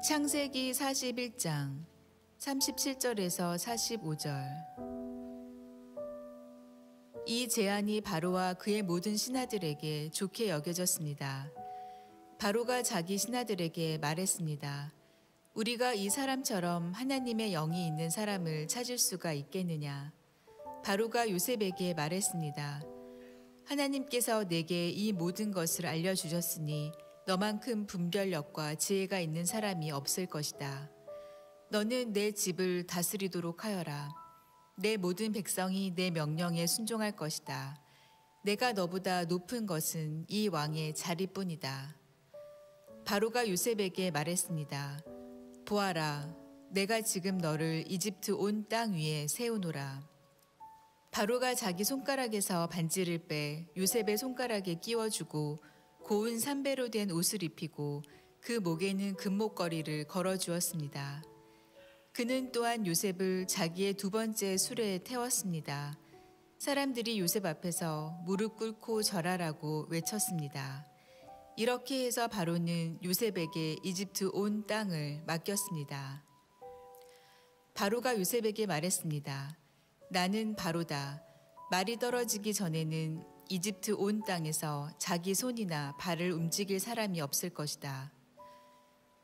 창세기 41장 37절에서 45절. 이 제안이 바로와 그의 모든 신하들에게 좋게 여겨졌습니다. 바로가 자기 신하들에게 말했습니다. 우리가 이 사람처럼 하나님의 영이 있는 사람을 찾을 수가 있겠느냐? 바로가 요셉에게 말했습니다. 하나님께서 내게 이 모든 것을 알려주셨으니 너만큼 분별력과 지혜가 있는 사람이 없을 것이다. 너는 내 집을 다스리도록 하여라. 내 모든 백성이 내 명령에 순종할 것이다. 내가 너보다 높은 것은 이 왕의 자리뿐이다. 바로가 요셉에게 말했습니다. 보아라, 내가 지금 너를 이집트 온 땅 위에 세우노라. 바로가 자기 손가락에서 반지를 빼 요셉의 손가락에 끼워주고 고운 삼배로 된 옷을 입히고 그 목에는 금목걸이를 걸어주었습니다. 그는 또한 요셉을 자기의 두 번째 수레에 태웠습니다. 사람들이 요셉 앞에서 무릎 꿇고 절하라고 외쳤습니다. 이렇게 해서 바로는 요셉에게 이집트 온 땅을 맡겼습니다. 바로가 요셉에게 말했습니다. 나는 바로다. 말이 떨어지기 전에는 이집트 온 땅에서 자기 손이나 발을 움직일 사람이 없을 것이다.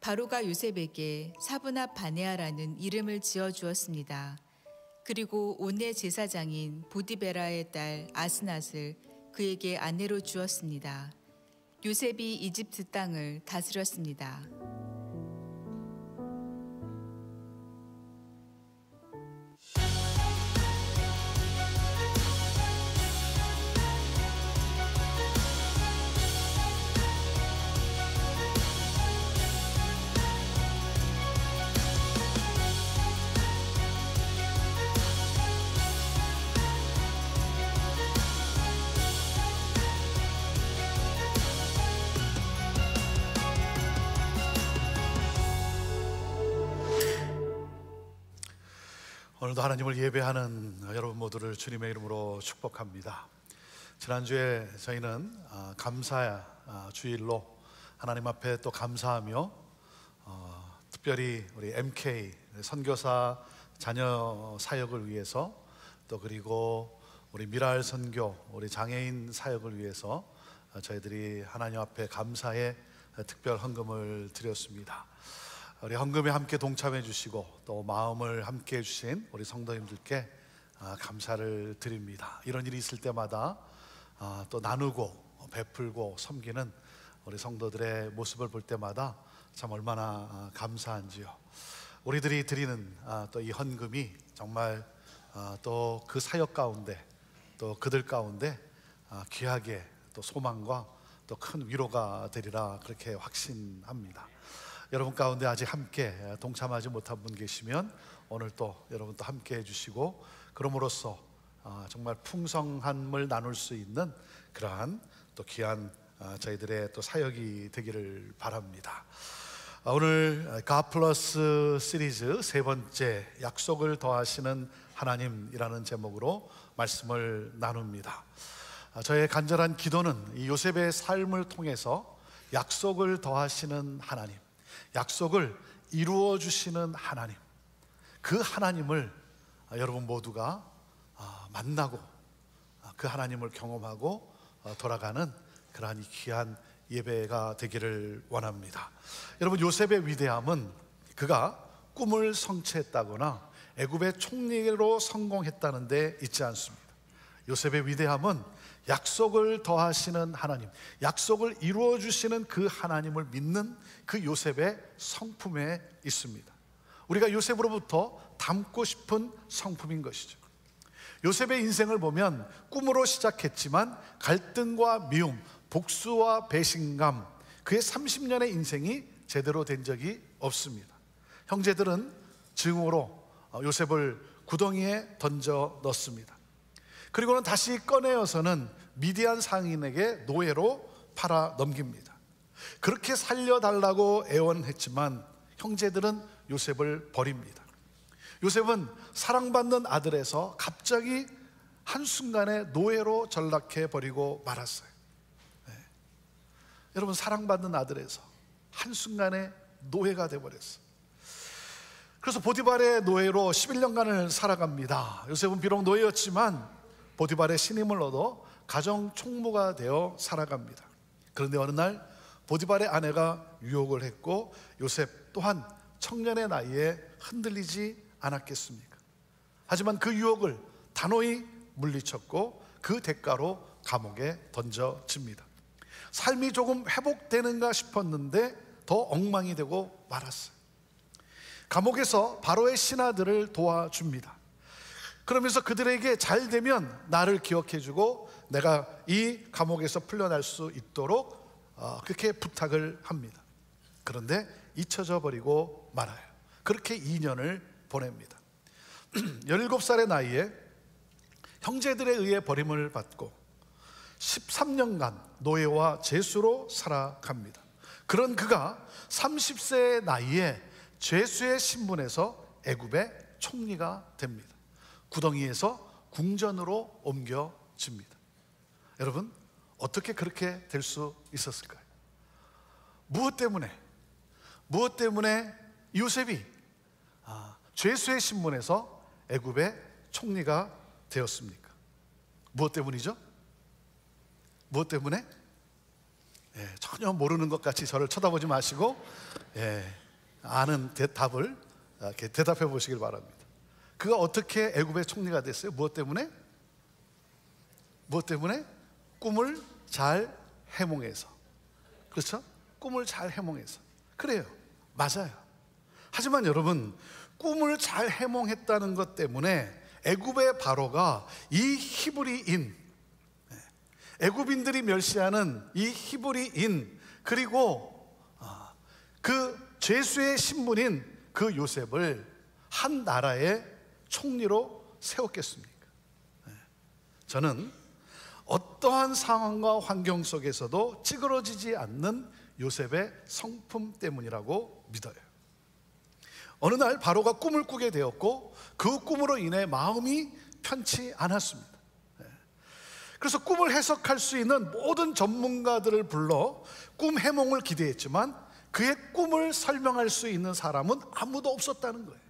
바로가 요셉에게 사브낫 바네아라는 이름을 지어주었습니다. 그리고 온의 제사장인 보디베라의 딸 아스낫을 그에게 아내로 주었습니다. 요셉이 이집트 땅을 다스렸습니다. 오늘도 하나님을 예배하는 여러분 모두를 주님의 이름으로 축복합니다. 지난주에 저희는 감사 주일로 하나님 앞에 또 감사하며 특별히 우리 MK 선교사 자녀 사역을 위해서 또 그리고 우리 미랄 선교 우리 장애인 사역을 위해서 저희들이 하나님 앞에 감사의 특별 헌금을 드렸습니다. 우리 헌금에 함께 동참해 주시고 또 마음을 함께 해주신 우리 성도님들께 감사를 드립니다. 이런 일이 있을 때마다 또 나누고 베풀고 섬기는 우리 성도들의 모습을 볼 때마다 참 얼마나 감사한지요. 우리들이 드리는 또 이 헌금이 정말 또 그 사역 가운데 또 그들 가운데 귀하게 또 소망과 또 큰 위로가 되리라 그렇게 확신합니다. 여러분 가운데 아직 함께 동참하지 못한 분 계시면 오늘 또 여러분 또 함께 해주시고 그럼으로써 정말 풍성함을 나눌 수 있는 그러한 또 귀한 저희들의 또 사역이 되기를 바랍니다. 오늘 God 플러스 시리즈 세 번째 약속을 더하시는 하나님이라는 제목으로 말씀을 나눕니다. 저의 간절한 기도는 이 요셉의 삶을 통해서 약속을 더하시는 하나님, 약속을 이루어 주시는 하나님, 그 하나님을 여러분 모두가 만나고 그 하나님을 경험하고 돌아가는 그러한 귀한 예배가 되기를 원합니다. 여러분, 요셉의 위대함은 그가 꿈을 성취했다거나 애굽의 총리로 성공했다는 데 있지 않습니다. 요셉의 위대함은 약속을 더하시는 하나님, 약속을 이루어 주시는 그 하나님을 믿는 그 요셉의 성품에 있습니다. 우리가 요셉으로부터 담고 싶은 성품인 것이죠. 요셉의 인생을 보면 꿈으로 시작했지만 갈등과 미움, 복수와 배신감, 그의 30년의 인생이 제대로 된 적이 없습니다. 형제들은 증오로 요셉을 구덩이에 던져 넣습니다. 그리고는 다시 꺼내어서는 미디안 상인에게 노예로 팔아 넘깁니다. 그렇게 살려달라고 애원했지만 형제들은 요셉을 버립니다. 요셉은 사랑받는 아들에서 갑자기 한순간에 노예로 전락해 버리고 말았어요. 여러분, 사랑받는 아들에서 한순간에 노예가 되어버렸어. 그래서 보디발의 노예로 11년간을 살아갑니다. 요셉은 비록 노예였지만 보디발의 신임을 얻어 가정 총무가 되어 살아갑니다. 그런데 어느 날 보디발의 아내가 유혹을 했고 요셉 또한 청년의 나이에 흔들리지 않았겠습니까? 하지만 그 유혹을 단호히 물리쳤고 그 대가로 감옥에 던져집니다. 삶이 조금 회복되는가 싶었는데 더 엉망이 되고 말았어요. 감옥에서 바로의 신하들을 도와줍니다. 그러면서 그들에게 잘 되면 나를 기억해주고 내가 이 감옥에서 풀려날 수 있도록 그렇게 부탁을 합니다. 그런데 잊혀져 버리고 말아요. 그렇게 2년을 보냅니다. 17살의 나이에 형제들에 의해 버림을 받고 13년간 노예와 죄수로 살아갑니다. 그런 그가 30세의 나이에 죄수의 신분에서 애굽의 총리가 됩니다. 구덩이에서 궁전으로 옮겨집니다. 여러분, 어떻게 그렇게 될 수 있었을까요? 무엇 때문에 요셉이 죄수의 신분에서 애굽의 총리가 되었습니까? 무엇 때문이죠? 무엇 때문에? 전혀 모르는 것 같이 저를 쳐다보지 마시고 아는 답을 이렇게 대답해 보시길 바랍니다. 그가 어떻게 애굽의 총리가 됐어요? 무엇 때문에? 무엇 때문에? 꿈을 잘 해몽해서. 그렇죠? 꿈을 잘 해몽해서. 그래요, 맞아요. 하지만 여러분, 꿈을 잘 해몽했다는 것 때문에 애굽의 바로가 이 히브리인, 애굽인들이 멸시하는 이 히브리인, 그리고 그 죄수의 신분인 그 요셉을 한 나라의 총리로 세웠겠습니까? 저는 어떠한 상황과 환경 속에서도 찌그러지지 않는 요셉의 성품 때문이라고 믿어요. 어느 날 바로가 꿈을 꾸게 되었고 그 꿈으로 인해 마음이 편치 않았습니다. 그래서 꿈을 해석할 수 있는 모든 전문가들을 불러 꿈 해몽을 기대했지만 그의 꿈을 설명할 수 있는 사람은 아무도 없었다는 거예요.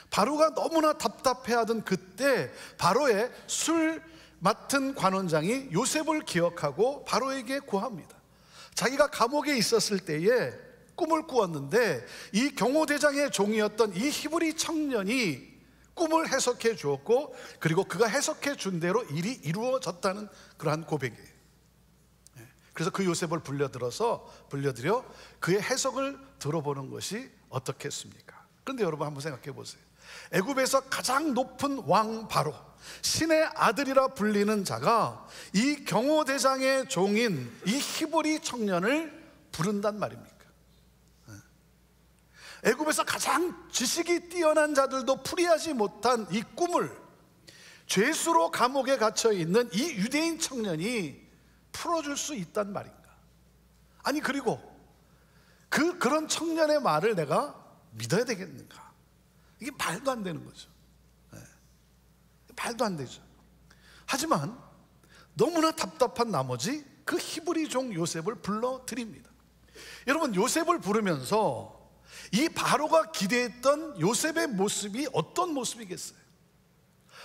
바로가 너무나 답답해하던 그때 바로의 술 맡은 관원장이 요셉을 기억하고 바로에게 구합니다. 자기가 감옥에 있었을 때에 꿈을 꾸었는데 이 경호대장의 종이었던 이 히브리 청년이 꿈을 해석해 주었고 그리고 그가 해석해 준 대로 일이 이루어졌다는 그러한 고백이에요. 그래서 그 요셉을 불러들여 그의 해석을 들어보는 것이 어떻겠습니까? 그런데 여러분 한번 생각해 보세요. 애굽에서 가장 높은 왕 바로, 신의 아들이라 불리는 자가 이 경호대장의 종인 이 히브리 청년을 부른단 말입니까? 애굽에서 가장 지식이 뛰어난 자들도 풀이하지 못한 이 꿈을 죄수로 감옥에 갇혀 있는 이 유대인 청년이 풀어줄 수 있단 말인가? 아니, 그리고 그런 청년의 말을 내가 믿어야 되겠는가? 이게 말도 안 되는 거죠. 말도 안 되죠. 하지만 너무나 답답한 나머지 그 히브리 종 요셉을 불러드립니다. 여러분, 요셉을 부르면서 이 바로가 기대했던 요셉의 모습이 어떤 모습이겠어요?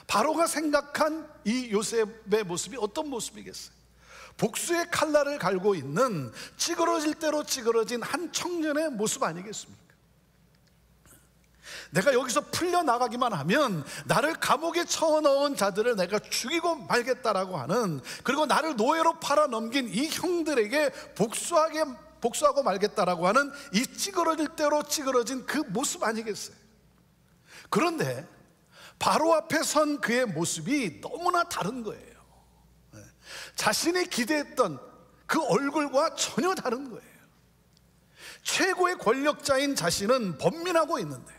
바로가 생각한 이 요셉의 모습이 어떤 모습이겠어요? 복수의 칼날을 갈고 있는 찌그러질 대로 찌그러진 한 청년의 모습 아니겠습니까? 내가 여기서 풀려나가기만 하면 나를 감옥에 쳐넣은 자들을 내가 죽이고 말겠다라고 하는, 그리고 나를 노예로 팔아넘긴 이 형들에게 복수하고 말겠다라고 하는 이 찌그러질 대로 찌그러진 그 모습 아니겠어요? 그런데 바로 앞에 선 그의 모습이 너무나 다른 거예요. 자신이 기대했던 그 얼굴과 전혀 다른 거예요. 최고의 권력자인 자신은 번민하고 있는데,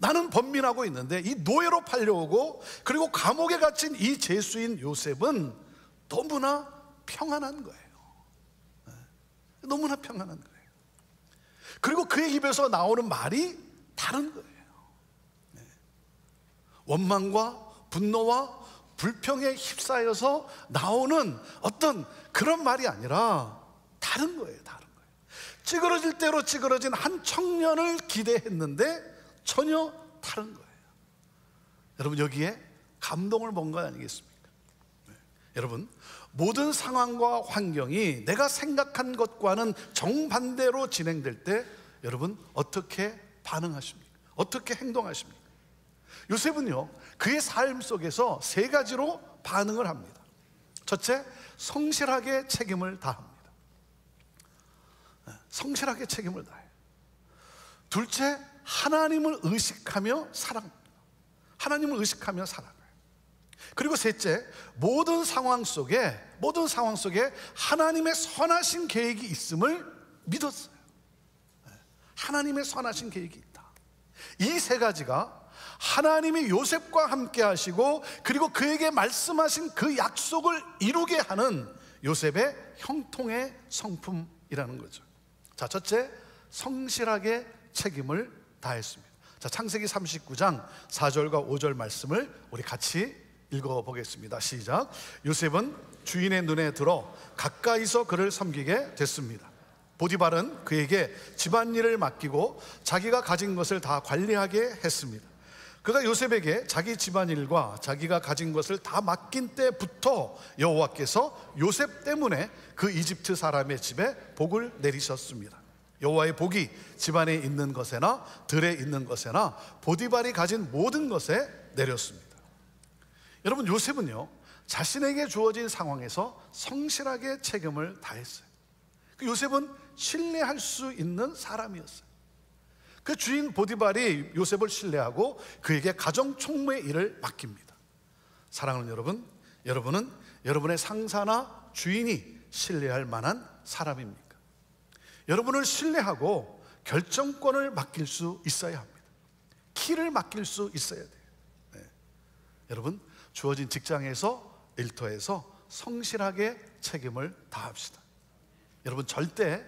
나는 번민하고 있는데 이 노예로 팔려오고 그리고 감옥에 갇힌 이 죄수인 요셉은 너무나 평안한 거예요. 너무나 평안한 거예요. 그리고 그의 입에서 나오는 말이 다른 거예요. 원망과 분노와 불평에 휩싸여서 나오는 어떤 그런 말이 아니라 다른 거예요. 다른 거예요. 찌그러질 대로 찌그러진 한 청년을 기대했는데 전혀 다른 거예요. 여러분, 여기에 감동을 본 거 아니겠습니까? 네. 여러분, 모든 상황과 환경이 내가 생각한 것과는 정반대로 진행될 때 여러분 어떻게 반응하십니까? 어떻게 행동하십니까? 요셉은요, 그의 삶 속에서 세 가지로 반응을 합니다. 첫째, 성실하게 책임을 다합니다. 성실하게 책임을 다해요. 둘째, 하나님을 의식하며 살아갑니다. 하나님을 의식하며 살아가요. 그리고 셋째, 모든 상황 속에 하나님의 선하신 계획이 있음을 믿었어요. 하나님의 선하신 계획이 있다. 이 세 가지가 하나님이 요셉과 함께 하시고 그리고 그에게 말씀하신 그 약속을 이루게 하는 요셉의 형통의 성품이라는 거죠. 자, 첫째, 성실하게 책임을 다했습니다. 자, 창세기 39장 4절과 5절 말씀을 우리 같이 읽어보겠습니다. 시작. 요셉은 주인의 눈에 들어 가까이서 그를 섬기게 됐습니다. 보디발은 그에게 집안일을 맡기고 자기가 가진 것을 다 관리하게 했습니다. 그가 요셉에게 자기 집안일과 자기가 가진 것을 다 맡긴 때부터 여호와께서 요셉 때문에 그 이집트 사람의 집에 복을 내리셨습니다. 여호와의 복이 집안에 있는 것에나 들에 있는 것에나 보디발이 가진 모든 것에 내렸습니다. 여러분, 요셉은요, 자신에게 주어진 상황에서 성실하게 책임을 다했어요. 그 요셉은 신뢰할 수 있는 사람이었어요. 그 주인 보디발이 요셉을 신뢰하고 그에게 가정 총무의 일을 맡깁니다. 사랑하는 여러분, 여러분은 여러분의 상사나 주인이 신뢰할 만한 사람입니까? 여러분을 신뢰하고 결정권을 맡길 수 있어야 합니다. 키를 맡길 수 있어야 돼요. 네. 여러분, 주어진 직장에서, 일터에서 성실하게 책임을 다합시다. 여러분, 절대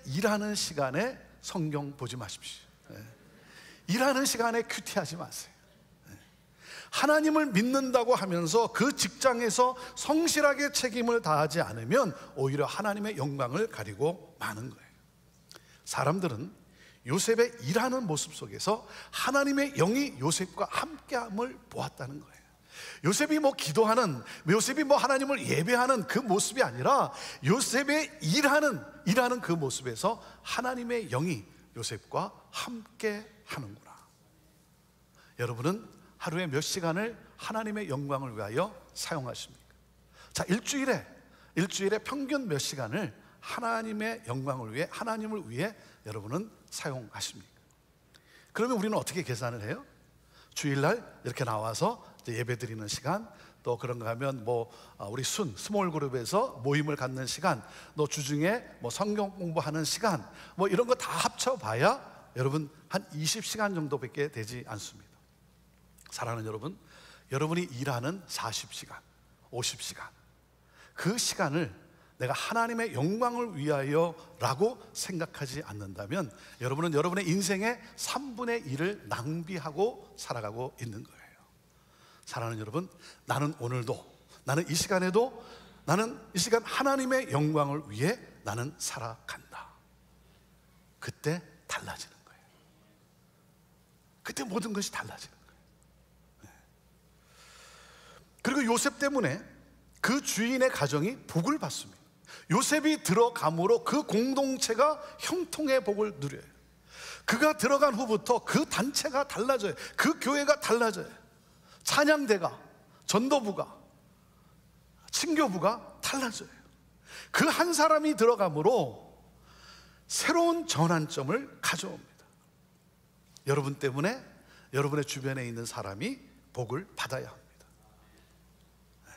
일하는 시간에 성경 보지 마십시오. 네. 일하는 시간에 큐티하지 마세요. 네. 하나님을 믿는다고 하면서 그 직장에서 성실하게 책임을 다하지 않으면 오히려 하나님의 영광을 가리고 마는 거예요. 사람들은 요셉의 일하는 모습 속에서 하나님의 영이 요셉과 함께함을 보았다는 거예요. 요셉이 기도하는, 요셉이 하나님을 예배하는 그 모습이 아니라 요셉의 일하는 그 모습에서 하나님의 영이 요셉과 함께 하는구나. 여러분은 하루에 몇 시간을 하나님의 영광을 위하여 사용하십니까? 자, 일주일에 평균 몇 시간을 하나님의 영광을 위해, 하나님을 위해 여러분은 사용하십니까? 그러면 우리는 어떻게 계산을 해요? 주일날 이렇게 나와서 예배 드리는 시간, 또 그런가 하면 우리 스몰 그룹에서 모임을 갖는 시간, 또 주중에 성경 공부하는 시간, 이런 거 다 합쳐봐야 여러분 한 20시간 정도밖에 되지 않습니다. 사랑하는 여러분, 여러분이 일하는 40시간, 50시간, 그 시간을 내가 하나님의 영광을 위하여 라고 생각하지 않는다면 여러분은 여러분의 인생의 3분의 1을 낭비하고 살아가고 있는 거예요. 사랑하는 여러분, 나는 오늘도, 나는 이 시간에도, 나는 이 시간 하나님의 영광을 위해 나는 살아간다. 그때 달라지는 거예요. 그때 모든 것이 달라지는 거예요. 네. 그리고 요셉 때문에 그 주인의 가정이 복을 받습니다. 요셉이 들어감으로 그 공동체가 형통의 복을 누려요. 그가 들어간 후부터 그 단체가 달라져요. 그 교회가 달라져요. 찬양대가, 전도부가, 친교부가 달라져요. 그 한 사람이 들어감으로 새로운 전환점을 가져옵니다. 여러분 때문에 여러분의 주변에 있는 사람이 복을 받아야 합니다.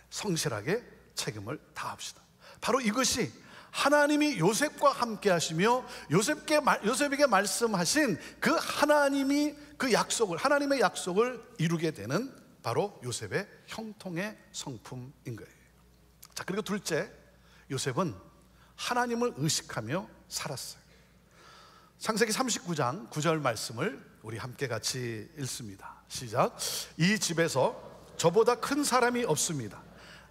성실하게 책임을 다합시다. 바로 이것이 하나님이 요셉과 함께 하시며 요셉에게 말씀하신 그 하나님의 약속을 이루게 되는 바로 요셉의 형통의 성품인 거예요. 자, 그리고 둘째, 요셉은 하나님을 의식하며 살았어요. 창세기 39장 9절 말씀을 우리 함께 같이 읽습니다. 시작. 이 집에서 저보다 큰 사람이 없습니다.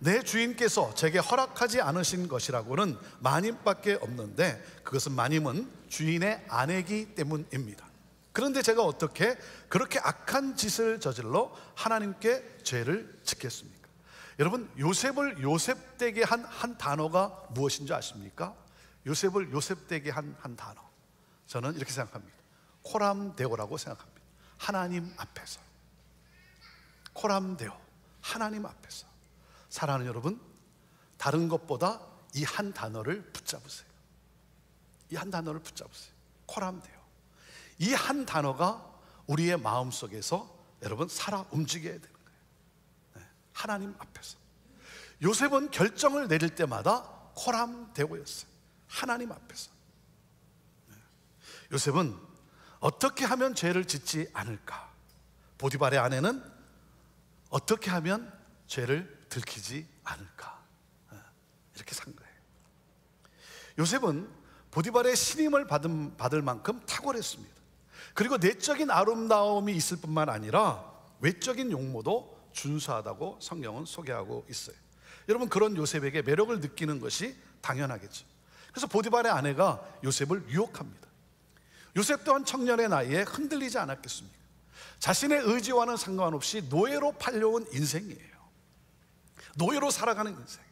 내 주인께서 제게 허락하지 않으신 것이라고는 마님밖에 없는데 그것은 마님은 주인의 아내이기 때문입니다. 그런데 제가 어떻게 그렇게 악한 짓을 저질러 하나님께 죄를 짓겠습니까? 여러분, 요셉을 요셉되게 한 단어가 무엇인지 아십니까? 요셉을 요셉되게 한 단어, 저는 이렇게 생각합니다. 코람데오라고 생각합니다. 하나님 앞에서, 코람데오, 하나님 앞에서. 사랑하는 여러분, 다른 것보다 이 한 단어를 붙잡으세요. 이 한 단어를 붙잡으세요. 코람데오. 이 한 단어가 우리의 마음속에서 여러분 살아 움직여야 되는 거예요. 네, 하나님 앞에서. 요셉은 결정을 내릴 때마다 코람데오였어요. 하나님 앞에서. 네. 요셉은 어떻게 하면 죄를 짓지 않을까? 보디발의 아내는 어떻게 하면 죄를 들키지 않을까? 네, 이렇게 산 거예요. 요셉은 보디발의 신임을 받을 만큼 탁월했습니다. 그리고 내적인 아름다움이 있을 뿐만 아니라 외적인 용모도 준수하다고 성경은 소개하고 있어요. 여러분, 그런 요셉에게 매력을 느끼는 것이 당연하겠죠. 그래서 보디발의 아내가 요셉을 유혹합니다. 요셉 또한 청년의 나이에 흔들리지 않았겠습니까? 자신의 의지와는 상관없이 노예로 팔려온 인생이에요. 노예로 살아가는 인생.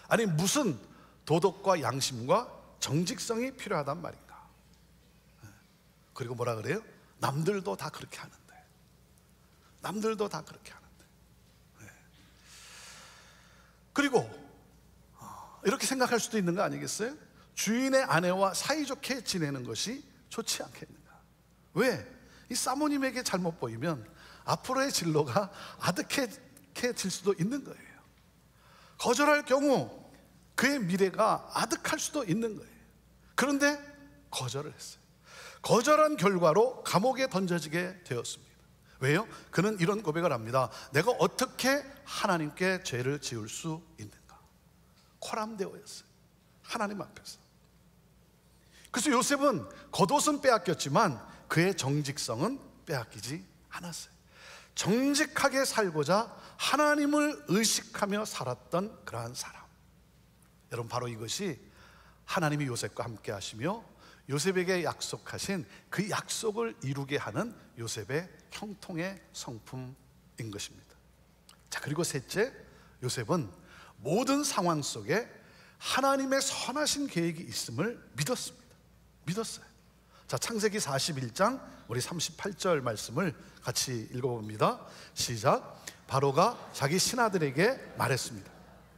아니, 무슨 도덕과 양심과 정직성이 필요하단 말인가? 그리고 뭐라 그래요? 남들도 다 그렇게 하는데, 남들도 다 그렇게 하는데. 그리고 이렇게 생각할 수도 있는 거 아니겠어요? 주인의 아내와 사이좋게 지내는 것이 좋지 않겠는가? 왜? 이 사모님에게 잘못 보이면 앞으로의 진로가 아득해질 수도 있는 거예요. 거절할 경우 그의 미래가 아득할 수도 있는 거예요. 그런데 거절을 했어요. 거절한 결과로 감옥에 던져지게 되었습니다. 왜요? 그는 이런 고백을 합니다. 내가 어떻게 하나님께 죄를 지을 수 있는가? 코람데오였어요. 하나님 앞에서. 그래서 요셉은 겉옷은 빼앗겼지만 그의 정직성은 빼앗기지 않았어요. 정직하게 살고자 하나님을 의식하며 살았던 그러한 사람. 여러분, 바로 이것이 하나님이 요셉과 함께 하시며 요셉에게 약속하신 그 약속을 이루게 하는 요셉의 형통의 성품인 것입니다. 자, 그리고 셋째, 요셉은 모든 상황 속에 하나님의 선하신 계획이 있음을 믿었어요. 자, 창세기 41장 우리 38절 말씀을 같이 읽어봅니다. 시작. 바로가 자기 신하들에게 말했습니다.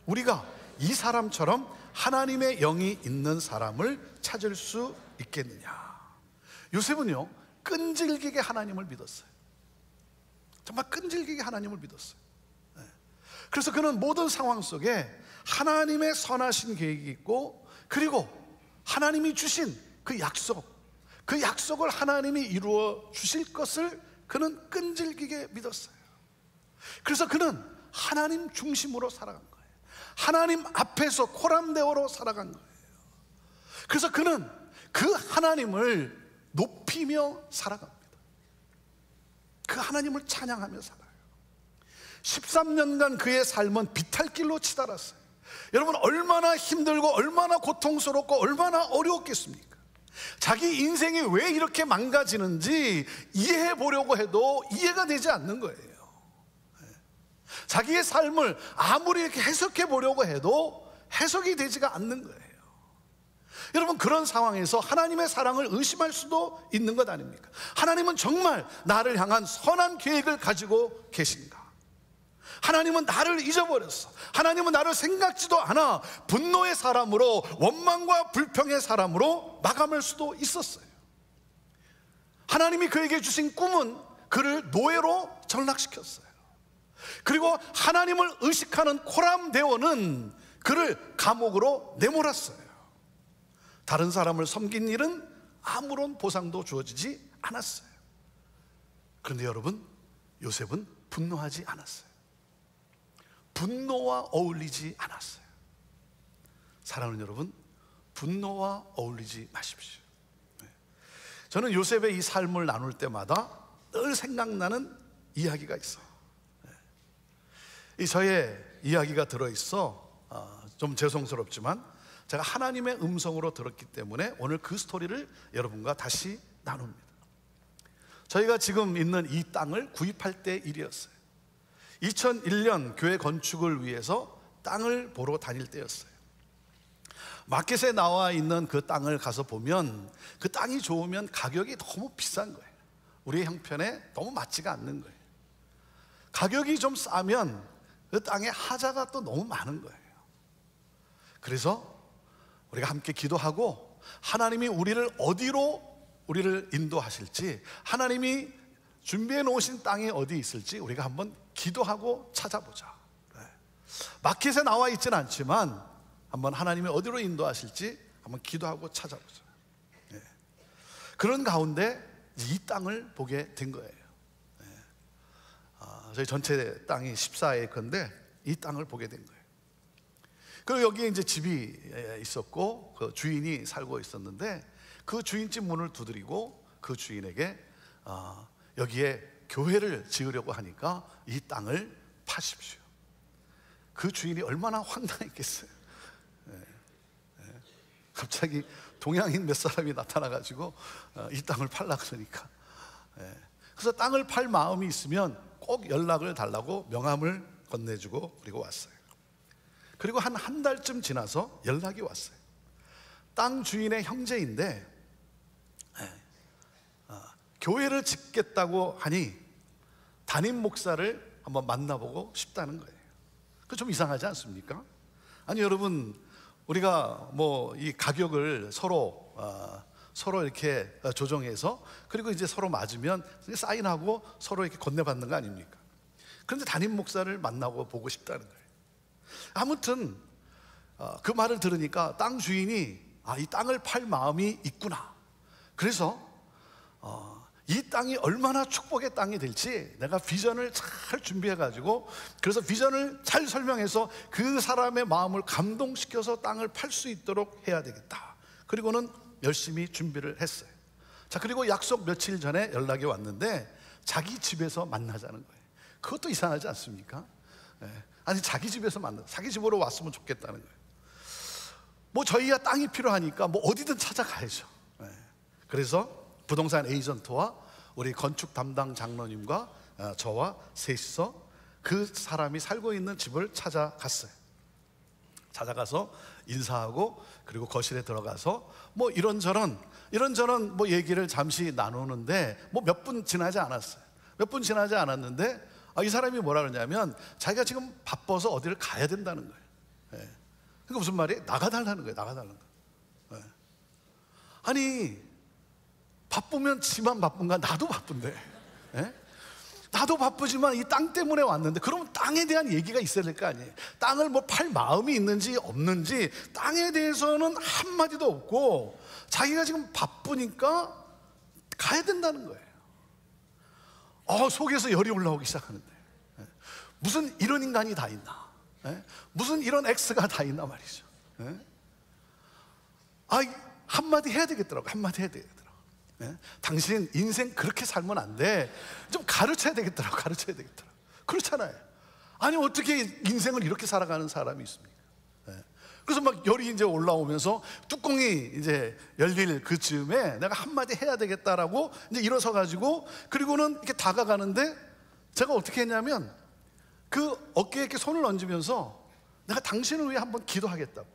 우리가 이 사람처럼 하나님의 영이 있는 사람을 찾을 수 있겠느냐? 요셉은요, 끈질기게 하나님을 믿었어요. 정말 끈질기게 하나님을 믿었어요. 그래서 그는 모든 상황 속에 하나님의 선하신 계획이 있고, 그리고 하나님이 주신 그 약속을 하나님이 이루어 주실 것을 그는 끈질기게 믿었어요. 그래서 그는 하나님 중심으로 살아간 거예요. 하나님 앞에서 코람데오로 살아간 거예요. 그래서 그는 그 하나님을 높이며 살아갑니다. 그 하나님을 찬양하며 살아요. 13년간 그의 삶은 비탈길로 치달았어요. 여러분, 얼마나 힘들고 얼마나 고통스럽고 얼마나 어려웠겠습니까? 자기 인생이 왜 이렇게 망가지는지 이해해 보려고 해도 이해가 되지 않는 거예요. 자기의 삶을 아무리 이렇게 해석해 보려고 해도 해석이 되지가 않는 거예요. 여러분, 그런 상황에서 하나님의 사랑을 의심할 수도 있는 것 아닙니까? 하나님은 정말 나를 향한 선한 계획을 가지고 계신가? 하나님은 나를 잊어버렸어. 하나님은 나를 생각지도 않아 분노의 사람으로, 원망과 불평의 사람으로 마감할 수도 있었어요. 하나님이 그에게 주신 꿈은 그를 노예로 전락시켰어요. 그리고 하나님을 의식하는 코람데오는 그를 감옥으로 내몰았어요. 다른 사람을 섬긴 일은 아무런 보상도 주어지지 않았어요. 그런데 여러분, 요셉은 분노하지 않았어요. 분노와 어울리지 않았어요. 사랑하는 여러분, 분노와 어울리지 마십시오. 저는 요셉의 이 삶을 나눌 때마다 늘 생각나는 이야기가 있어요. 이 저의 이야기가 들어있어 좀 죄송스럽지만 제가 하나님의 음성으로 들었기 때문에 오늘 그 스토리를 여러분과 다시 나눕니다. 저희가 지금 있는 이 땅을 구입할 때 일이었어요. 2001년 교회 건축을 위해서 땅을 보러 다닐 때였어요. 마켓에 나와 있는 그 땅을 가서 보면 그 땅이 좋으면 가격이 너무 비싼 거예요. 우리의 형편에 너무 맞지가 않는 거예요. 가격이 좀 싸면 그 땅에 하자가 또 너무 많은 거예요. 그래서 우리가 함께 기도하고 하나님이 우리를 어디로 우리를 인도하실지, 하나님이 준비해 놓으신 땅이 어디 있을지 우리가 한번 기도하고 찾아보자. 마켓에 나와 있지는 않지만 한번 하나님이 어디로 인도하실지 한번 기도하고 찾아보자. 그런 가운데 이 땅을 보게 된 거예요. 저희 전체 땅이 14에이커인데 이 땅을 보게 된 거예요. 그리고 여기에 이제 집이 있었고 그 주인이 살고 있었는데 그 주인집 문을 두드리고 그 주인에게 여기에 교회를 지으려고 하니까 이 땅을 파십시오. 그 주인이 얼마나 황당했겠어요. 갑자기 동양인 몇 사람이 나타나가지고 이 땅을 팔라 그러니까. 그래서 땅을 팔 마음이 있으면 꼭 연락을 달라고 명함을 건네주고 그리고 왔어요. 그리고 한 달쯤 지나서 연락이 왔어요. 땅 주인의 형제인데 교회를 짓겠다고 하니 담임 목사를 한번 만나보고 싶다는 거예요. 그 좀 이상하지 않습니까? 아니 여러분, 우리가 뭐 이 가격을 서로 이렇게 조정해서 그리고 이제 서로 맞으면 사인하고 서로 이렇게 건네받는 거 아닙니까? 그런데 담임 목사를 만나고 보고 싶다는 거예요. 아무튼 그 말을 들으니까 땅 주인이 이 땅을 팔 마음이 있구나. 그래서 이 땅이 얼마나 축복의 땅이 될지 내가 비전을 잘 준비해가지고, 그래서 비전을 잘 설명해서 그 사람의 마음을 감동시켜서 땅을 팔 수 있도록 해야 되겠다. 그리고는 열심히 준비를 했어요. 자, 그리고 약속 며칠 전에 연락이 왔는데 자기 집에서 만나자는 거예요. 그것도 이상하지 않습니까? 아니 자기 집에서 자기 집으로 왔으면 좋겠다는 거예요. 뭐 저희야 땅이 필요하니까 뭐 어디든 찾아가야죠. 그래서 부동산 에이전트와 우리 건축 담당 장로님과 저와 셋이서 그 사람이 살고 있는 집을 찾아갔어요. 찾아가서 인사하고 그리고 거실에 들어가서 뭐 이런저런 뭐 얘기를 잠시 나누는데 뭐 몇 분 지나지 않았어요. 몇 분 지나지 않았는데 이 사람이 뭐라 그러냐면 자기가 지금 바빠서 어디를 가야 된다는 거예요. 그러니까 무슨 말이에요? 나가달라는 거예요. 나가달라는 거예요. 아니 바쁘면 지만 바쁜가? 나도 바쁜데. 나도 바쁘지만 이 땅 때문에 왔는데 그러면 땅에 대한 얘기가 있어야 될 거 아니에요. 땅을 뭐 팔 마음이 있는지 없는지 땅에 대해서는 한마디도 없고 자기가 지금 바쁘니까 가야 된다는 거예요. 속에서 열이 올라오기 시작하는데 무슨 이런 인간이 다 있나? 무슨 이런 X가 다 있나 말이죠. 한마디 해야 되겠더라고. 한마디 해야 되겠더라고. 당신 인생 그렇게 살면 안 돼. 좀 가르쳐야 되겠더라고. 가르쳐야 되겠더라고. 그렇잖아요. 아니 어떻게 인생을 이렇게 살아가는 사람이 있습니까? 그래서 막 열이 이제 올라오면서 뚜껑이 이제 열릴 그쯤에 내가 한마디 해야 되겠다라고 이제 일어서 가지고 그리고는 이렇게 다가가는데 제가 어떻게 했냐면 그 어깨에 이렇게 손을 얹으면서 내가 당신을 위해 한번 기도하겠다고.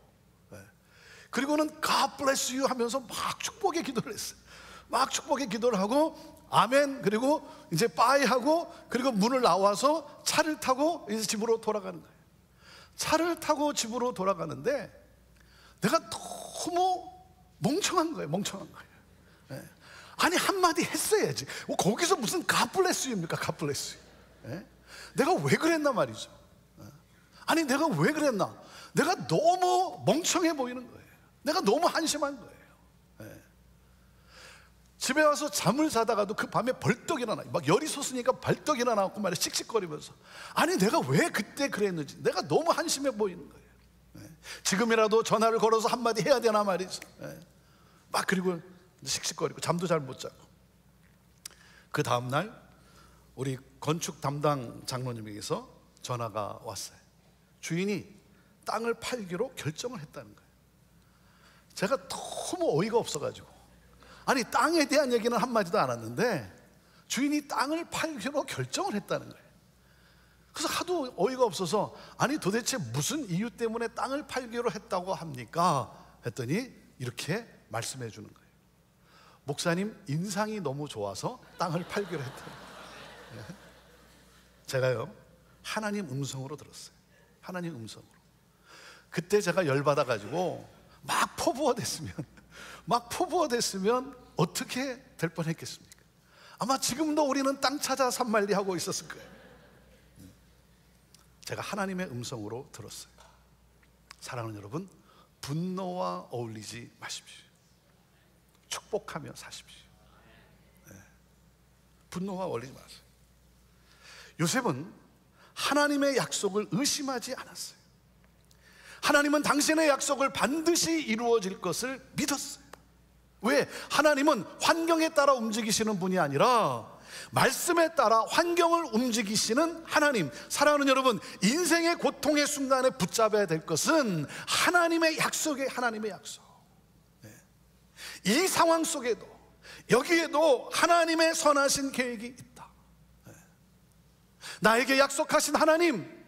그리고는 God bless you 하면서 막 축복의 기도를 했어요. 막 축복의 기도를 하고 아멘, 그리고 이제 빠이 하고 그리고 문을 나와서 차를 타고 이제 집으로 돌아가는 거예요. 차를 타고 집으로 돌아가는데 내가 너무 멍청한 거예요. 멍청한 거예요. 아니 한마디 했어야지. 거기서 무슨 God bless you입니까? God bless you. 내가 왜 그랬나 말이죠. 아니 내가 왜 그랬나? 내가 너무 멍청해 보이는 거예요. 내가 너무 한심한 거예요. 집에 와서 잠을 자다가도 그 밤에 벌떡 일어나, 막 열이 솟으니까 벌떡 일어나고 말이야, 씩씩거리면서. 아니 내가 왜 그때 그랬는지 내가 너무 한심해 보이는 거예요. 지금이라도 전화를 걸어서 한마디 해야 되나 말이죠. 막 그리고 씩씩거리고 잠도 잘 못 자고. 그 다음날 우리 건축 담당 장로님에게서 전화가 왔어요. 주인이 땅을 팔기로 결정을 했다는 거예요. 제가 너무 어이가 없어가지고, 아니 땅에 대한 얘기는 한마디도 안 했는데 주인이 땅을 팔기로 결정을 했다는 거예요. 그래서 하도 어이가 없어서, 아니 도대체 무슨 이유 때문에 땅을 팔기로 했다고 합니까? 했더니 이렇게 말씀해 주는 거예요. 목사님 인상이 너무 좋아서 땅을 팔기로 했다는 거예요. 제가요 하나님 음성으로 들었어요. 하나님 음성으로. 그때 제가 열받아가지고 막 포부어 됐으면 어떻게 될 뻔했겠습니까? 아마 지금도 우리는 땅 찾아 산만리 하고 있었을 거예요. 제가 하나님의 음성으로 들었어요. 사랑하는 여러분, 분노와 어울리지 마십시오. 축복하며 사십시오. 분노와 어울리지 마세요. 요셉은 하나님의 약속을 의심하지 않았어요. 하나님은 당신의 약속을 반드시 이루어질 것을 믿었어요. 왜? 하나님은 환경에 따라 움직이시는 분이 아니라 말씀에 따라 환경을 움직이시는 하나님. 사랑하는 여러분, 인생의 고통의 순간에 붙잡아야 될 것은 하나님의 약속이에요. 하나님의 약속. 이 상황 속에도, 여기에도 하나님의 선하신 계획이 있다. 나에게 약속하신 하나님,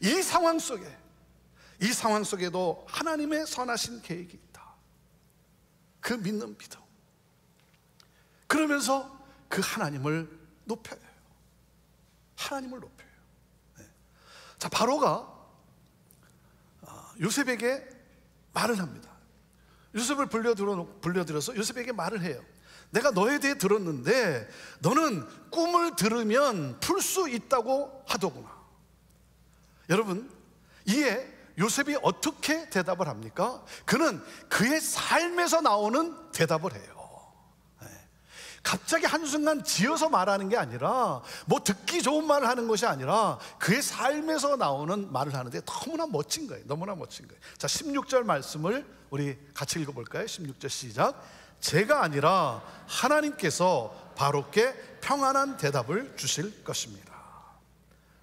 이 상황 속에도 하나님의 선하신 계획이 있다. 그 믿는 믿음. 그러면서 그 하나님을 높여요. 하나님을 높여요. 자, 바로가 요셉에게 말을 합니다. 요셉을 불려들어서 요셉에게 말을 해요. 내가 너에 대해 들었는데 너는 꿈을 들으면 풀 수 있다고 하더구나. 여러분, 이에 요셉이 어떻게 대답을 합니까? 그는 그의 삶에서 나오는 대답을 해요. 갑자기 한순간 지어서 말하는 게 아니라, 뭐 듣기 좋은 말을 하는 것이 아니라 그의 삶에서 나오는 말을 하는데 너무나 멋진 거예요. 너무나 멋진 거예요. 자, 16절 말씀을 우리 같이 읽어볼까요? 16절 시작. 제가 아니라 하나님께서 바로께 평안한 대답을 주실 것입니다.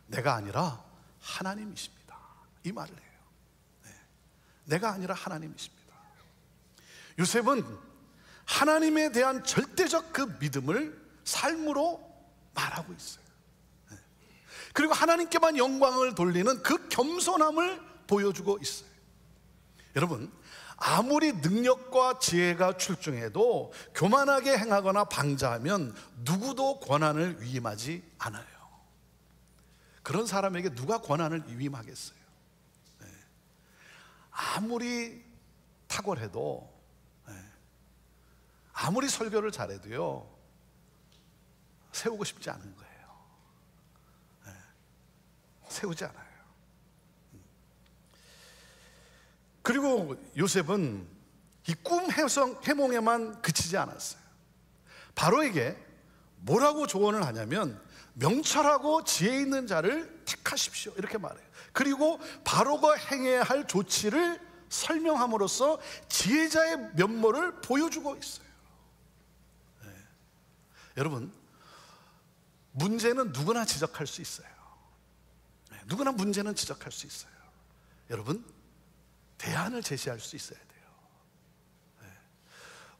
내가 아니라 하나님이십니다. 이 말을 해요. 내가 아니라 하나님이십니다. 요셉은 하나님에 대한 절대적 그 믿음을 삶으로 말하고 있어요. 그리고 하나님께만 영광을 돌리는 그 겸손함을 보여주고 있어요. 여러분, 아무리 능력과 지혜가 출중해도 교만하게 행하거나 방자하면 누구도 권한을 위임하지 않아요. 그런 사람에게 누가 권한을 위임하겠어요? 아무리 탁월해도, 아무리 설교를 잘해도요, 세우고 싶지 않은 거예요. 세우지 않아요. 그리고 요셉은 이 꿈 해몽에만 그치지 않았어요. 바로에게 뭐라고 조언을 하냐면, 명철하고 지혜 있는 자를 택하십시오, 이렇게 말해요. 그리고 바로가 행해야 할 조치를 설명함으로써 지혜자의 면모를 보여주고 있어요. 여러분, 문제는 누구나 지적할 수 있어요. 누구나 문제는 지적할 수 있어요. 여러분, 대안을 제시할 수 있어야 돼요.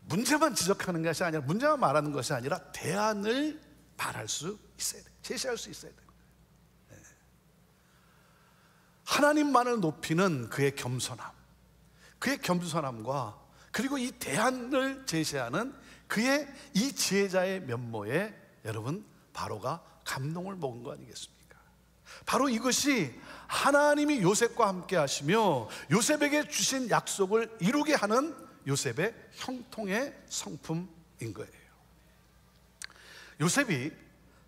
문제만 지적하는 것이 아니라, 문제만 말하는 것이 아니라 대안을 말할 수 있어야 돼요. 제시할 수 있어야 돼요. 하나님만을 높이는 그의 겸손함, 그의 겸손함과 그리고 이 대안을 제시하는 그의 이 지혜자의 면모에 여러분, 바로가 감동을 먹은 거 아니겠습니까? 바로 이것이 하나님이 요셉과 함께 하시며 요셉에게 주신 약속을 이루게 하는 요셉의 형통의 성품인 거예요. 요셉이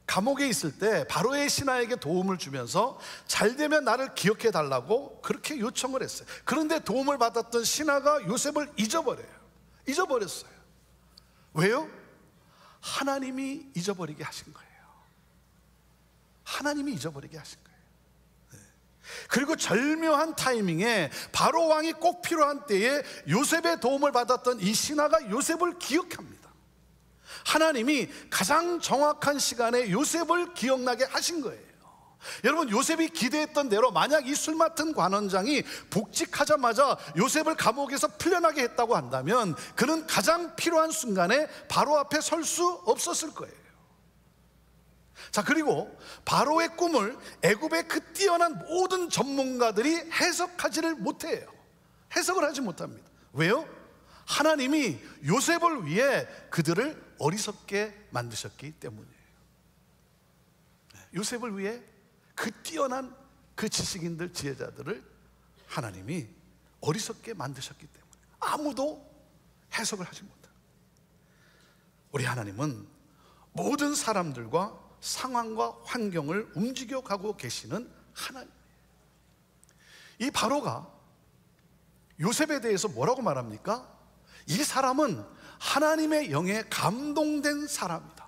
감옥에 있을 때 바로의 신하에게 도움을 주면서 잘 되면 나를 기억해 달라고 그렇게 요청을 했어요. 그런데 도움을 받았던 신하가 요셉을 잊어버렸어요. 왜요? 하나님이 잊어버리게 하신 거예요. 하나님이 잊어버리게 하신 거예요. 그리고 절묘한 타이밍에 바로 왕이 꼭 필요한 때에 요셉의 도움을 받았던 이 신하가 요셉을 기억합니다. 하나님이 가장 정확한 시간에 요셉을 기억나게 하신 거예요. 여러분, 요셉이 기대했던 대로 만약 이 술 맡은 관원장이 복직하자마자 요셉을 감옥에서 풀려나게 했다고 한다면 그는 가장 필요한 순간에 바로 앞에 설 수 없었을 거예요. 자, 그리고 바로의 꿈을 애굽의 그 뛰어난 모든 전문가들이 해석하지를 못해요. 해석을 하지 못합니다. 왜요? 하나님이 요셉을 위해 그들을 어리석게 만드셨기 때문이에요. 요셉을 위해 그 뛰어난 그 지식인들, 지혜자들을 하나님이 어리석게 만드셨기 때문에 아무도 해석을 하지 못합니다. 우리 하나님은 모든 사람들과 상황과 환경을 움직여가고 계시는 하나님. 이 바로가 요셉에 대해서 뭐라고 말합니까? 이 사람은 하나님의 영에 감동된 사람이다.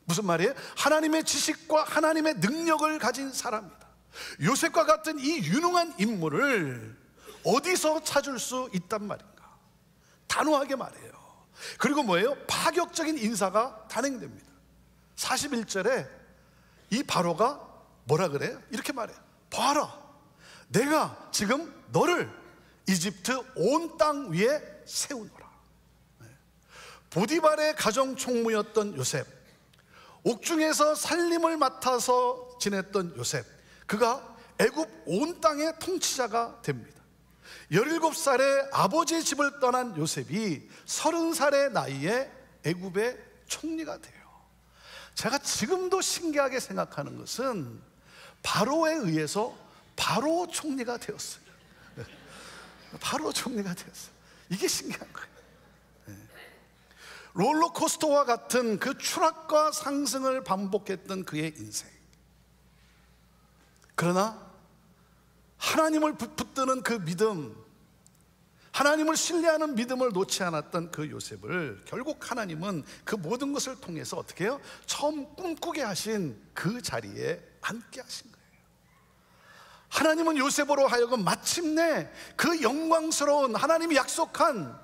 무슨 말이에요? 하나님의 지식과 하나님의 능력을 가진 사람이다. 요셉과 같은 이 유능한 인물을 어디서 찾을 수 있단 말인가? 단호하게 말해요. 그리고 뭐예요? 파격적인 인사가 단행됩니다. 41절에 이 바로가 뭐라 그래요? 이렇게 말해요. 봐라, 내가 지금 너를 이집트 온 땅 위에 세우노라. 보디발의 가정 총무였던 요셉, 옥중에서 살림을 맡아서 지냈던 요셉, 그가 애굽 온 땅의 통치자가 됩니다. 17살에 아버지의 집을 떠난 요셉이 30살의 나이에 애굽의 총리가 돼요. 제가 지금도 신기하게 생각하는 것은 바로에 의해서 바로 총리가 되었어요. 바로 총리가 되었어요. 이게 신기한 거예요. 롤러코스터와 같은 그 추락과 상승을 반복했던 그의 인생. 그러나 하나님을 붙드는 그 믿음, 하나님을 신뢰하는 믿음을 놓지 않았던 그 요셉을 결국 하나님은 그 모든 것을 통해서 어떻게 해요? 처음 꿈꾸게 하신 그 자리에 앉게 하신 거예요. 하나님은 요셉으로 하여금 마침내 그 영광스러운 하나님이 약속한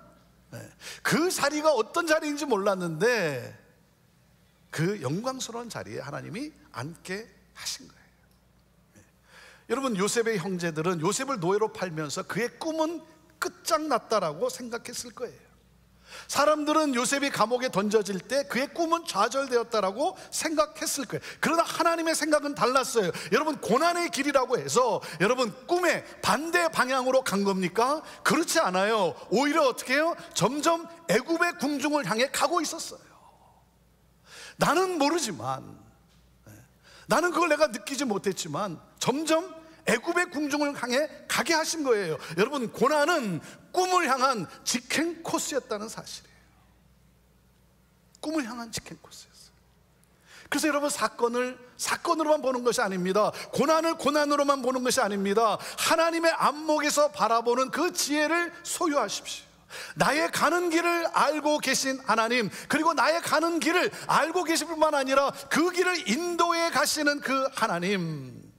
그 자리가 어떤 자리인지 몰랐는데 그 영광스러운 자리에 하나님이 앉게 하신 거예요. 여러분, 요셉의 형제들은 요셉을 노예로 팔면서 그의 꿈은 끝장났다라고 생각했을 거예요. 사람들은 요셉이 감옥에 던져질 때 그의 꿈은 좌절되었다라고 생각했을 거예요. 그러나 하나님의 생각은 달랐어요. 여러분, 고난의 길이라고 해서 여러분 꿈의 반대 방향으로 간 겁니까? 그렇지 않아요. 오히려 어떻게 해요? 점점 애굽의 궁중을 향해 가고 있었어요. 나는 모르지만, 나는 그걸 내가 느끼지 못했지만 점점 애굽의 궁중을 향해 가게 하신 거예요. 여러분, 고난은 꿈을 향한 직행 코스였다는 사실이에요. 꿈을 향한 직행 코스였어요. 그래서 여러분, 사건을 사건으로만 보는 것이 아닙니다. 고난을 고난으로만 보는 것이 아닙니다. 하나님의 안목에서 바라보는 그 지혜를 소유하십시오. 나의 가는 길을 알고 계신 하나님, 그리고 나의 가는 길을 알고 계실 뿐만 아니라 그 길을 인도해 가시는 그 하나님.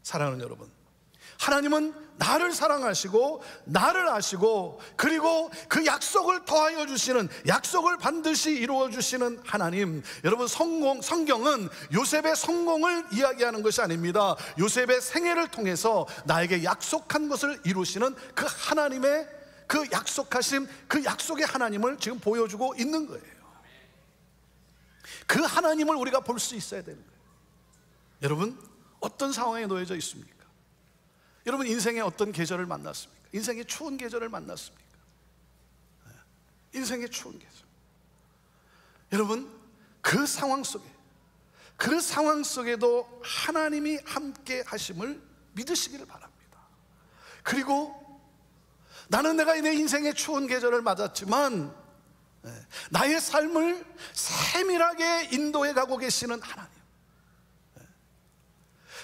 사랑하는 여러분, 하나님은 나를 사랑하시고 나를 아시고 그리고 그 약속을 더하여 주시는, 약속을 반드시 이루어 주시는 하나님. 여러분, 성경은 요셉의 성공을 이야기하는 것이 아닙니다. 요셉의 생애를 통해서 나에게 약속한 것을 이루시는 그 하나님의 그 약속하심, 그 약속의 하나님을 지금 보여주고 있는 거예요. 그 하나님을 우리가 볼 수 있어야 되는 거예요. 여러분, 어떤 상황에 놓여져 있습니까? 여러분, 인생의 어떤 계절을 만났습니까? 인생의 추운 계절을 만났습니까? 인생의 추운 계절. 여러분, 그 상황 속에도 하나님이 함께 하심을 믿으시기를 바랍니다. 그리고 나는 내가 내 인생의 추운 계절을 맞았지만 나의 삶을 세밀하게 인도해 가고 계시는 하나님.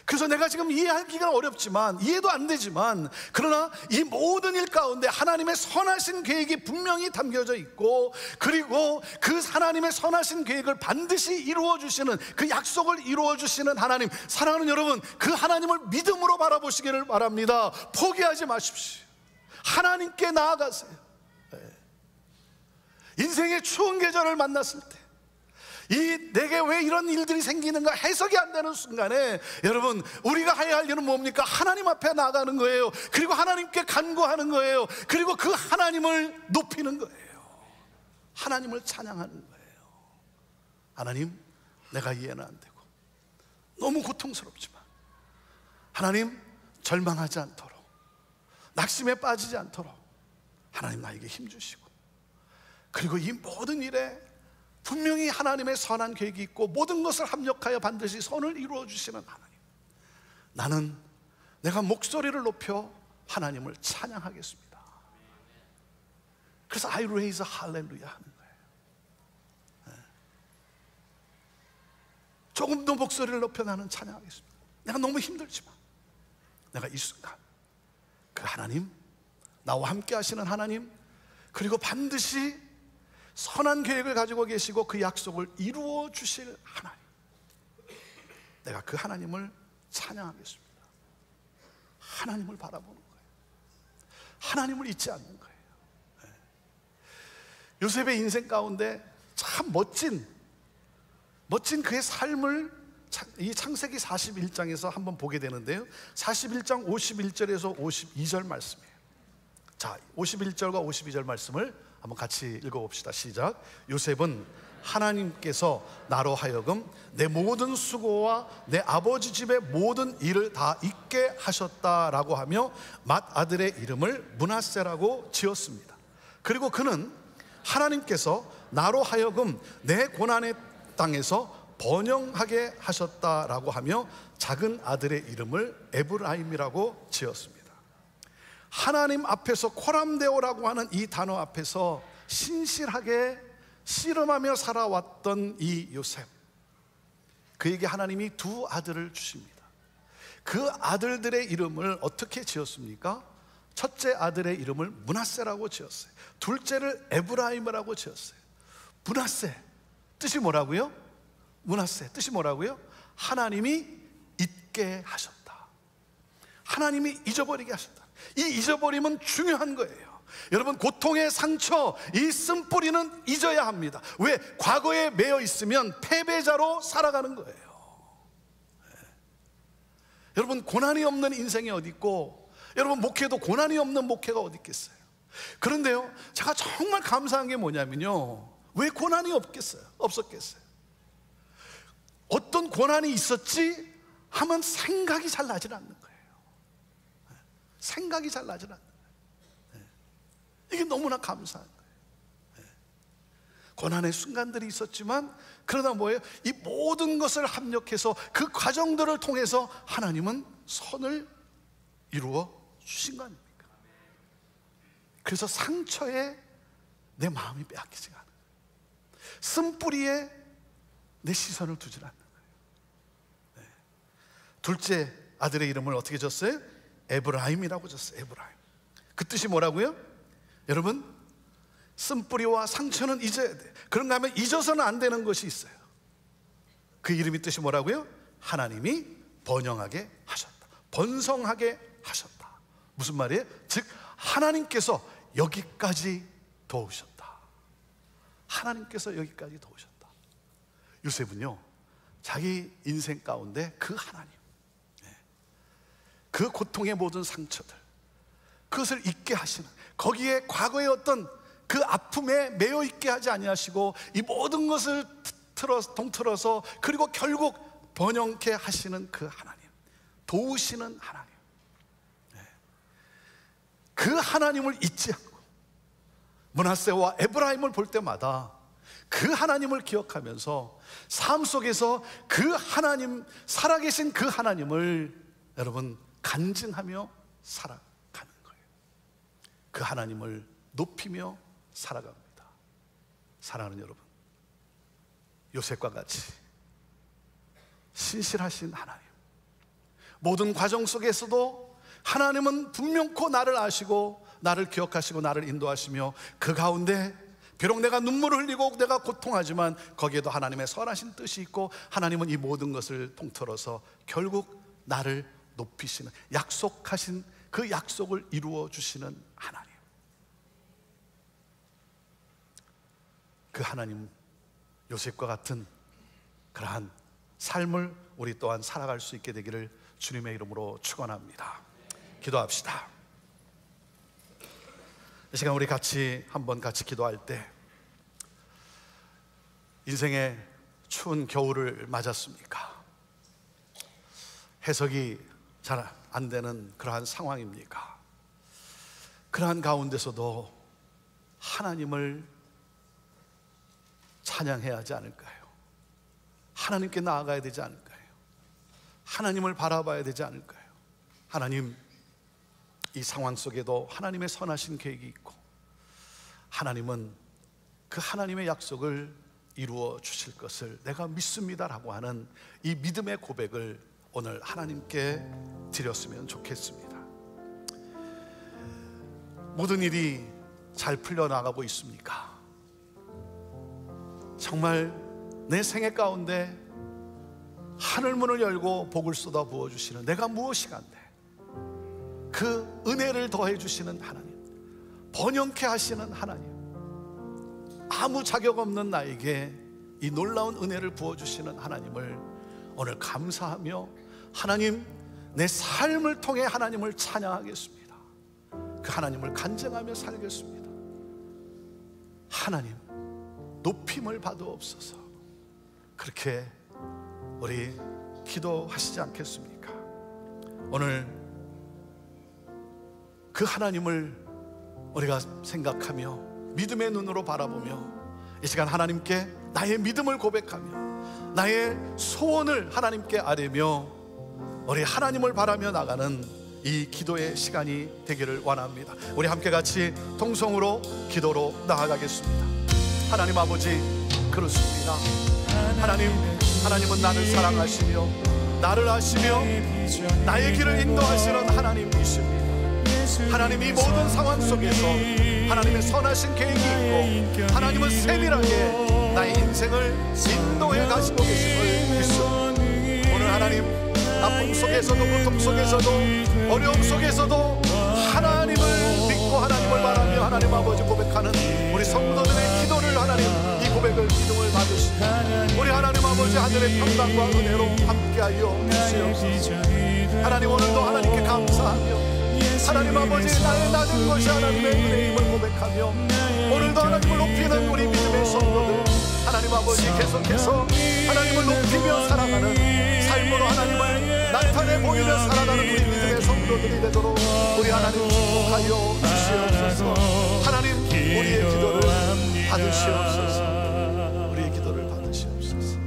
그래서 내가 지금 이해하기가 어렵지만, 이해도 안 되지만, 그러나 이 모든 일 가운데 하나님의 선하신 계획이 분명히 담겨져 있고, 그리고 그 하나님의 선하신 계획을 반드시 이루어 주시는, 그 약속을 이루어 주시는 하나님. 사랑하는 여러분, 그 하나님을 믿음으로 바라보시기를 바랍니다. 포기하지 마십시오. 하나님께 나아가세요. 인생의 추운 계절을 만났을 때, 내게 왜 이런 일들이 생기는가 해석이 안 되는 순간에 여러분, 우리가 해야 할 일은 뭡니까? 하나님 앞에 나가는 거예요. 그리고 하나님께 간구하는 거예요. 그리고 그 하나님을 높이는 거예요. 하나님을 찬양하는 거예요. 하나님, 내가 이해는 안 되고 너무 고통스럽지만 하나님, 절망하지 않도록, 낙심에 빠지지 않도록 하나님 나에게 힘주시고, 그리고 이 모든 일에 분명히 하나님의 선한 계획이 있고 모든 것을 합력하여 반드시 선을 이루어 주시는 하나님, 나는 내가 목소리를 높여 하나님을 찬양하겠습니다. 그래서 I raise hallelujah 하는 거예요. 조금 더 목소리를 높여 나는 찬양하겠습니다. 내가 너무 힘들지만 내가 이 순간 그 하나님, 나와 함께 하시는 하나님, 그리고 반드시 선한 계획을 가지고 계시고 그 약속을 이루어 주실 하나님, 내가 그 하나님을 찬양하겠습니다. 하나님을 바라보는 거예요. 하나님을 잊지 않는 거예요. 요셉의 인생 가운데 참 멋진 그의 삶을 이 창세기 41장에서 한번 보게 되는데요, 41장 51절에서 52절 말씀이에요. 자, 51절과 52절 말씀을 한번 같이 읽어봅시다. 시작. 요셉은 하나님께서 나로 하여금 내 모든 수고와 내 아버지 집의 모든 일을 다 잊게 하셨다라고 하며 맏아들의 이름을 므낫세라고 지었습니다. 그리고 그는 하나님께서 나로 하여금 내 고난의 땅에서 번영하게 하셨다라고 하며 작은 아들의 이름을 에브라임이라고 지었습니다. 하나님 앞에서 코람데오라고 하는 이 단어 앞에서 신실하게 씨름하며 살아왔던 이 요셉, 그에게 하나님이 두 아들을 주십니다. 그 아들들의 이름을 어떻게 지었습니까? 첫째 아들의 이름을 므낫세라고 지었어요. 둘째를 에브라임이라고 지었어요. 므낫세 뜻이 뭐라고요? 므낫세 뜻이 뭐라고요? 하나님이 잊게 하셨다. 하나님이 잊어버리게 하셨다. 이 잊어버림은 중요한 거예요. 여러분, 고통의 상처, 이 쓴뿌리는 잊어야 합니다. 왜? 과거에 매여 있으면 패배자로 살아가는 거예요. 여러분, 고난이 없는 인생이 어디 있고, 여러분, 목회도 고난이 없는 목회가 어디 있겠어요? 그런데요, 제가 정말 감사한 게 뭐냐면요, 왜 고난이 없었겠어요? 어떤 고난이 있었지 하면 생각이 잘 나질 않는 거예요. 생각이 잘 나질 않는 거예요. 이게 너무나 감사한 거예요. 고난의 순간들이 있었지만 그러다 뭐예요? 이 모든 것을 합력해서 그 과정들을 통해서 하나님은 선을 이루어 주신 거 아닙니까? 그래서 상처에 내 마음이 빼앗기지가 않아요. 쓴뿌리에 내 시선을 두질 않는 거예요. 둘째 아들의 이름을 어떻게 졌어요? 에브라임이라고 졌어요. 에브라임. 그 뜻이 뭐라고요? 여러분, 쓴뿌리와 상처는 잊어야 돼. 그런가 하면 잊어서는 안 되는 것이 있어요. 그 이름이 뜻이 뭐라고요? 하나님이 번영하게 하셨다, 번성하게 하셨다. 무슨 말이에요? 즉 하나님께서 여기까지 도우셨다. 하나님께서 여기까지 도우셨다. 요셉은요, 자기 인생 가운데 그 하나님, 그 고통의 모든 상처들, 그것을 잊게 하시는, 거기에 과거의 어떤 그 아픔에 매여 있게 하지 아니하시고 이 모든 것을 통틀어서 그리고 결국 번영케 하시는 그 하나님, 도우시는 하나님, 그 하나님을 잊지 않고 므낫세와 에브라임을 볼 때마다 그 하나님을 기억하면서 삶 속에서 그 하나님, 살아계신 그 하나님을 여러분 간증하며 살아가는 거예요. 그 하나님을 높이며 살아갑니다. 사랑하는 여러분, 요셉과 같이 신실하신 하나님, 모든 과정 속에서도 하나님은 분명코 나를 아시고 나를 기억하시고 나를 인도하시며 그 가운데 비록 내가 눈물을 흘리고 내가 고통하지만 거기에도 하나님의 선하신 뜻이 있고 하나님은 이 모든 것을 통틀어서 결국 나를 높이시는, 약속하신 그 약속을 이루어 주시는 하나님, 그 하나님, 요셉과 같은 그러한 삶을 우리 또한 살아갈 수 있게 되기를 주님의 이름으로 축원합니다. 기도합시다. 이 시간 우리 한번 같이 기도할 때, 인생의 추운 겨울을 맞았습니까? 해석이 잘 안 되는 그러한 상황입니까? 그러한 가운데서도 하나님을 찬양해야 하지 않을까요? 하나님께 나아가야 되지 않을까요? 하나님을 바라봐야 되지 않을까요? 하나님, 이 상황 속에도 하나님의 선하신 계획이 있고, 하나님은 그 하나님의 약속을 이루어 주실 것을 내가 믿습니다라고 하는 이 믿음의 고백을 오늘 하나님께 드렸으면 좋겠습니다. 모든 일이 잘 풀려나가고 있습니까? 정말 내 생애 가운데 하늘문을 열고 복을 쏟아 부어주시는 내가 무엇이간데 그 은혜를 더해 주시는 하나님, 번영케 하시는 하나님, 아무 자격 없는 나에게 이 놀라운 은혜를 부어주시는 하나님을 오늘 감사하며, 하나님, 내 삶을 통해 하나님을 찬양하겠습니다. 그 하나님을 간증하며 살겠습니다. 하나님, 높임을 받으옵소서. 그렇게 우리 기도하시지 않겠습니까? 오늘 그 하나님을 우리가 생각하며 믿음의 눈으로 바라보며 이 시간 하나님께 나의 믿음을 고백하며 나의 소원을 하나님께 아뢰며 우리 하나님을 바라며 나가는 이 기도의 시간이 되기를 원합니다. 우리 함께 같이 통성으로 기도로 나아가겠습니다. 하나님 아버지, 그렇습니다. 하나님은 나를 사랑하시며 나를 아시며 나의 길을 인도하시는 하나님이십니다. 하나님, 이 모든 상황 속에서 하나님의 선하신 계획이 있고 하나님은 세밀하게 나의 인생을 인도해 가시고 계심을 믿습니다. 오늘 하나님, 아픔 속에서도 고통 속에서도 어려움 속에서도 하나님을 믿고 하나님을 바라며 하나님 아버지 고백하는 우리 성도들의 기도를, 하나님 이 고백을 믿음을 받으시고 우리 하나님 아버지 하늘의 평강과 은혜로 함께하여 주시옵소서. 하나님, 오늘도 하나님께 감사하며 하나님 아버지 나의 낮은 것이 하나님의 은혜임을 고백하며 오늘도 하나님을 높이는 우리 믿음의 성도들, 하나님 아버지 계속해서 하나님을 높이며 살아가는 삶으로 하나님을 나타내 보이며 살아가는 우리 믿음의 성도들이 되도록 우리 하나님 축복하여 주시옵소서. 하나님, 우리의 기도를 받으시옵소서. 우리의 기도를 받으시옵소서.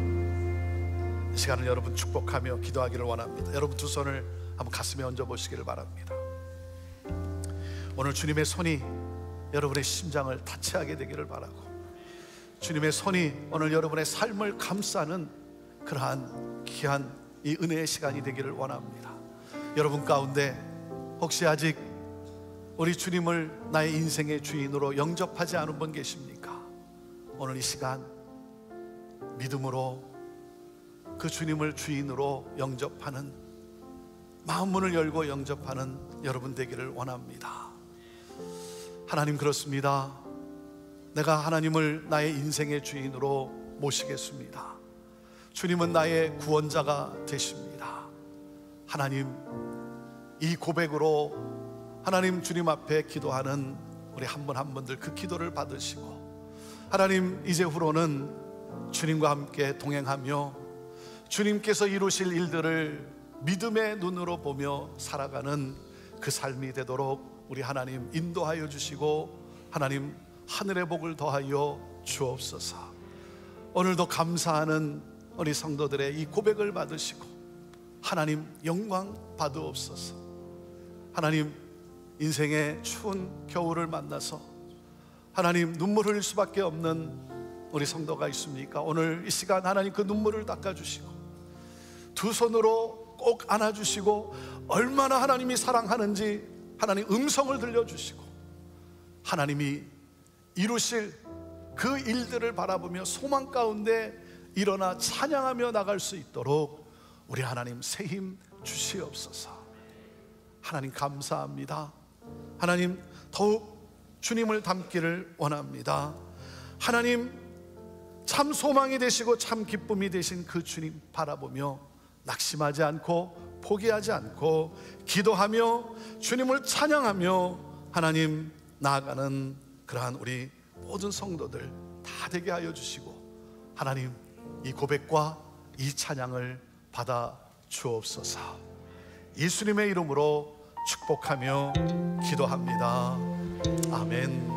이 시간을 여러분 축복하며 기도하기를 원합니다. 여러분 두 손을 한번 가슴에 얹어 보시기를 바랍니다. 오늘 주님의 손이 여러분의 심장을 타치하게 되기를 바라고, 주님의 손이 오늘 여러분의 삶을 감싸는 그러한 귀한 이 은혜의 시간이 되기를 원합니다. 여러분 가운데 혹시 아직 우리 주님을 나의 인생의 주인으로 영접하지 않은 분 계십니까? 오늘 이 시간 믿음으로 그 주님을 주인으로 영접하는, 마음 문을 열고 영접하는 여러분 되기를 원합니다. 하나님, 그렇습니다. 내가 하나님을 나의 인생의 주인으로 모시겠습니다. 주님은 나의 구원자가 되십니다. 하나님, 이 고백으로 하나님 주님 앞에 기도하는 우리 한 분 한 분들 그 기도를 받으시고, 하나님 이제후로는 주님과 함께 동행하며 주님께서 이루실 일들을 믿음의 눈으로 보며 살아가는 그 삶이 되도록 우리 하나님 인도하여 주시고, 하나님 하늘의 복을 더하여 주옵소서. 오늘도 감사하는 우리 성도들의 이 고백을 받으시고 하나님 영광 받으옵소서. 하나님, 인생의 추운 겨울을 만나서 하나님 눈물 흘릴 수밖에 없는 우리 성도가 있습니까? 오늘 이 시간 하나님 그 눈물을 닦아주시고 두 손으로 꼭 안아주시고 얼마나 하나님이 사랑하는지 하나님 음성을 들려주시고 하나님이 이루실 그 일들을 바라보며 소망 가운데 일어나 찬양하며 나갈 수 있도록 우리 하나님 새 힘 주시옵소서. 하나님 감사합니다. 하나님 더욱 주님을 닮기를 원합니다. 하나님, 참 소망이 되시고 참 기쁨이 되신 그 주님 바라보며 낙심하지 않고 포기하지 않고 기도하며 주님을 찬양하며 하나님 나아가는 그러한 우리 모든 성도들 다 되게 하여 주시고 하나님 이 고백과 이 찬양을 받아 주옵소서. 예수님의 이름으로 축복하며 기도합니다. 아멘.